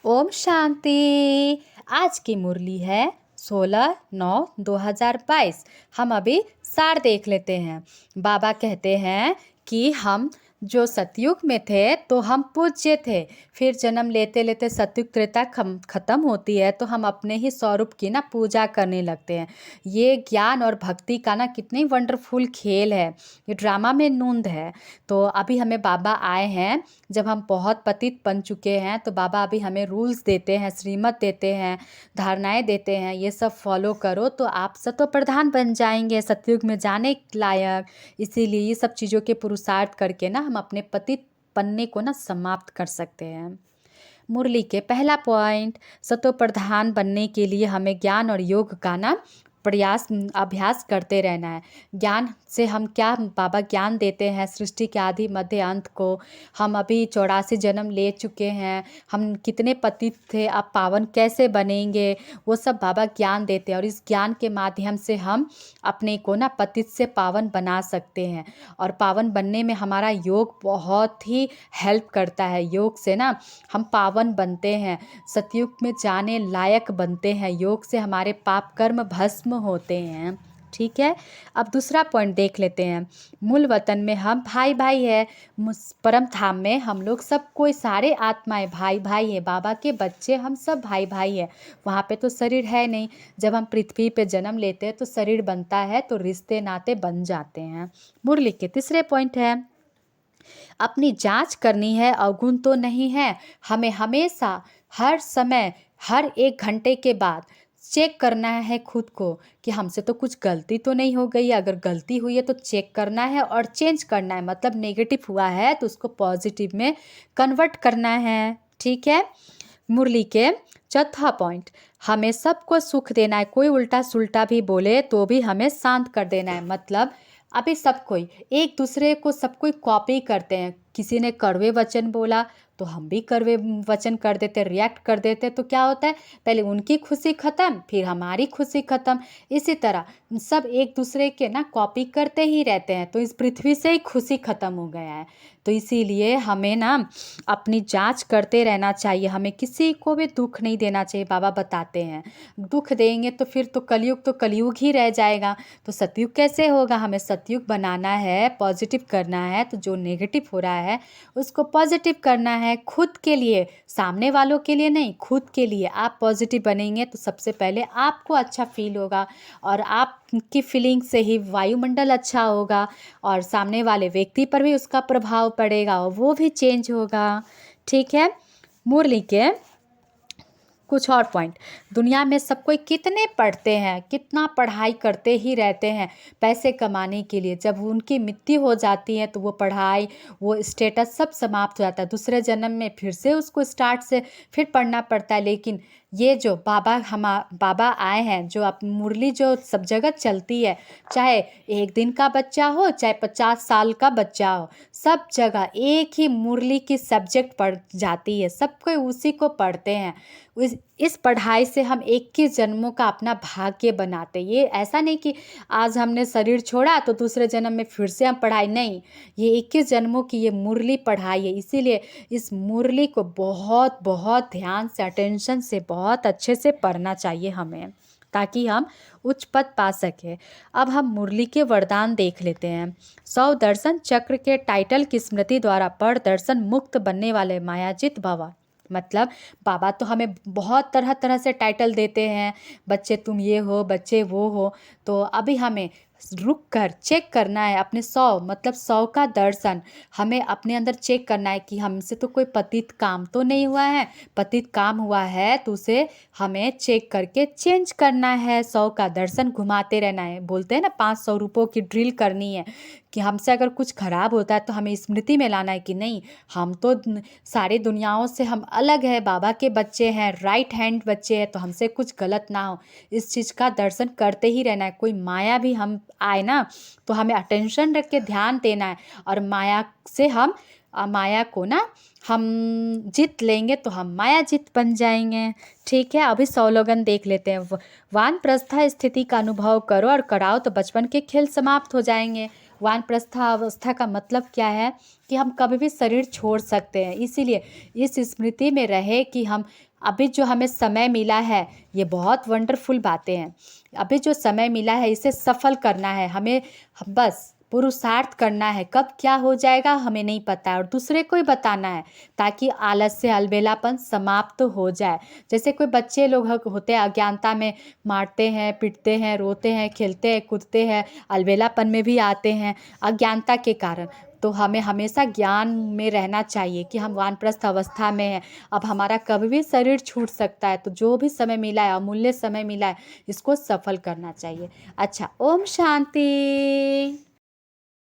ओम शांति। आज की मुरली है 16/9/2022। हम अभी सार देख लेते हैं। बाबा कहते हैं कि हम जो सतयुग में थे तो हम पूज्य थे, फिर जन्म लेते लेते सतयुग त्रेता खत्म होती है तो हम अपने ही स्वरूप की ना पूजा करने लगते हैं। ये ज्ञान और भक्ति का ना कितनी वंडरफुल खेल है, ये ड्रामा में नूंद है। तो अभी हमें बाबा आए हैं, जब हम बहुत पतित बन चुके हैं तो बाबा अभी हमें रूल्स देते हैं, श्रीमत देते हैं, धारणाएं देते हैं। ये सब फॉलो करो तो आप सतो प्रधान बन जाएंगे, सतयुग में जाने लायक। इसीलिए ये सब चीज़ों के पुरुषार्थ करके ना हम अपने पतित पन्ने को ना समाप्त कर सकते हैं। मुरली के पहला पॉइंट, सतो प्रधान बनने के लिए हमें ज्ञान और योग का ना अभ्यास करते रहना है। ज्ञान से हम क्या बाबा ज्ञान देते हैं, सृष्टि के आदि मध्य अंत को। हम अभी 84 जन्म ले चुके हैं, हम कितने पतित थे, अब पावन कैसे बनेंगे, वो सब बाबा ज्ञान देते हैं। और इस ज्ञान के माध्यम से हम अपने को ना पतित से पावन बना सकते हैं। और पावन बनने में हमारा योग बहुत ही हेल्प करता है। योग से ना हम पावन बनते हैं, सतयुग में जाने लायक बनते हैं। योग से हमारे पाप कर्म भस्म होते हैं। ठीक है, अब दूसरा पॉइंट देख लेते हैं। मूल वतन में हम भाई भाई है, परम धाम में हम लोग सब कोई सारे आत्माएं भाई भाई है, बाबा के बच्चे हम सब भाई भाई है। वहाँ पे तो शरीर है नहीं, जब हम पृथ्वी पे जन्म लेते हैं तो शरीर बनता है, तो रिश्ते नाते बन जाते हैं। मुरली के तीसरे पॉइंट है, अपनी जांच करनी है, अवगुण तो नहीं है। हमें हमेशा हर समय हर 1 घंटे के बाद चेक करना है खुद को कि हमसे तो कुछ गलती तो नहीं हो गई। अगर गलती हुई है तो चेक करना है और चेंज करना है। मतलब नेगेटिव हुआ है तो उसको पॉजिटिव में कन्वर्ट करना है। ठीक है। मुरली के चौथा पॉइंट, हमें सबको सुख देना है। कोई उल्टा सुल्टा भी बोले तो भी हमें शांत कर देना है। मतलब अभी सब कोई एक दूसरे को सब कोई कॉपी करते हैं। किसी ने कड़वे वचन बोला तो हम भी कड़वे वचन कर देते, रिएक्ट कर देते। तो क्या होता है, पहले उनकी खुशी ख़त्म फिर हमारी खुशी ख़त्म। इसी तरह सब एक दूसरे के ना कॉपी करते ही रहते हैं, तो इस पृथ्वी से ही खुशी ख़त्म हो गया है। तो इसीलिए हमें ना अपनी जांच करते रहना चाहिए, हमें किसी को भी दुख नहीं देना चाहिए। बाबा बताते हैं दुख देंगे तो फिर तो कलयुग ही रह जाएगा, तो सतयुग कैसे होगा। हमें सतयुग बनाना है, पॉजिटिव करना है। तो जो नेगेटिव हो रहा है उसको पॉजिटिव करना है, खुद के लिए, सामने वालों के लिए नहीं, खुद के लिए। आप पॉजिटिव बनेंगे तो सबसे पहले आपको अच्छा फील होगा, और आपकी फीलिंग से ही वायुमंडल अच्छा होगा, और सामने वाले व्यक्ति पर भी उसका प्रभाव पड़ेगा और वो भी चेंज होगा। ठीक है। मुरली के कुछ और पॉइंट, दुनिया में सब कोई कितने पढ़ते हैं, कितना पढ़ाई करते ही रहते हैं पैसे कमाने के लिए। जब उनकी मृत्यु हो जाती है तो वो पढ़ाई, वो स्टेटस सब समाप्त हो जाता है। दूसरे जन्म में फिर से उसको स्टार्ट से फिर पढ़ना पड़ता है। लेकिन ये जो बाबा आए हैं, जो अब मुरली जो सब जगह चलती है, चाहे 1 दिन का बच्चा हो चाहे 50 साल का बच्चा हो, सब जगह एक ही मुरली की सब्जेक्ट पढ़ जाती है। सब कोई उसी को पढ़ते हैं। इस पढ़ाई से हम 21 जन्मों का अपना भाग्य बनाते। ये ऐसा नहीं कि आज हमने शरीर छोड़ा तो दूसरे जन्म में फिर से हम पढ़ाई, नहीं, ये 21 जन्मों की ये मुरली पढ़ाई है। इसीलिए इस मुरली को बहुत बहुत ध्यान से, अटेंशन से, बहुत अच्छे से पढ़ना चाहिए हमें, ताकि हम उच्च पद पा सके। अब हम मुरली के वरदान देख लेते हैं। 100 दर्शन चक्र के टाइटल की स्मृति द्वारा पढ़ दर्शन मुक्त बनने वाले मायाजित भव। मतलब बाबा तो हमें बहुत तरह तरह से टाइटल देते हैं, बच्चे तुम ये हो, बच्चे वो हो। तो अभी हमें रुक कर चेक करना है अपने 100 का दर्शन हमें अपने अंदर चेक करना है कि हमसे तो कोई पतित काम तो नहीं हुआ है। पतित काम हुआ है तो उसे हमें चेक करके चेंज करना है। 100 का दर्शन घुमाते रहना है। बोलते हैं ना 500 रुपयों की ड्रिल करनी है, कि हमसे अगर कुछ खराब होता है तो हमें स्मृति में लाना है कि नहीं, हम तो सारी दुनियाओं से हम अलग है, बाबा के बच्चे हैं, राइट हैंड बच्चे हैं, तो हमसे कुछ गलत ना हो। इस चीज़ का दर्शन करते ही रहना है। कोई माया भी हम आए ना तो हमें अटेंशन रख के ध्यान देना है, और माया से माया को ना हम जीत लेंगे तो हम माया जीत बन जाएंगे। ठीक है। अभी 100 लोगन देख लेते हैं। वानप्रस्थ स्थिति का अनुभव करो और कराओ तो बचपन के खेल समाप्त हो जाएंगे। वानप्रस्थावस्था का मतलब क्या है कि हम कभी भी शरीर छोड़ सकते हैं। इसीलिए इस स्मृति में रहे कि हम अभी जो हमें समय मिला है, ये बहुत वंडरफुल बातें हैं। अभी जो समय मिला है इसे सफल करना है, हमें बस पुरुषार्थ करना है। कब क्या हो जाएगा हमें नहीं पता है, और दूसरे को ही बताना है ताकि आलस्य अलबेलापन समाप्त हो जाए। जैसे कोई बच्चे लोग होते हैं अज्ञानता में, मारते हैं, पीटते हैं, रोते हैं, खेलते हैं, कूदते हैं, अलबेलापन में भी आते हैं अज्ञानता के कारण। तो हमें हमेशा ज्ञान में रहना चाहिए कि हम वानप्रस्थ अवस्था में हैं। अब हमारा कभी भी शरीर छूट सकता है, तो जो भी समय मिला है, अमूल्य समय मिला है, इसको सफल करना चाहिए। अच्छा, ओम शांति।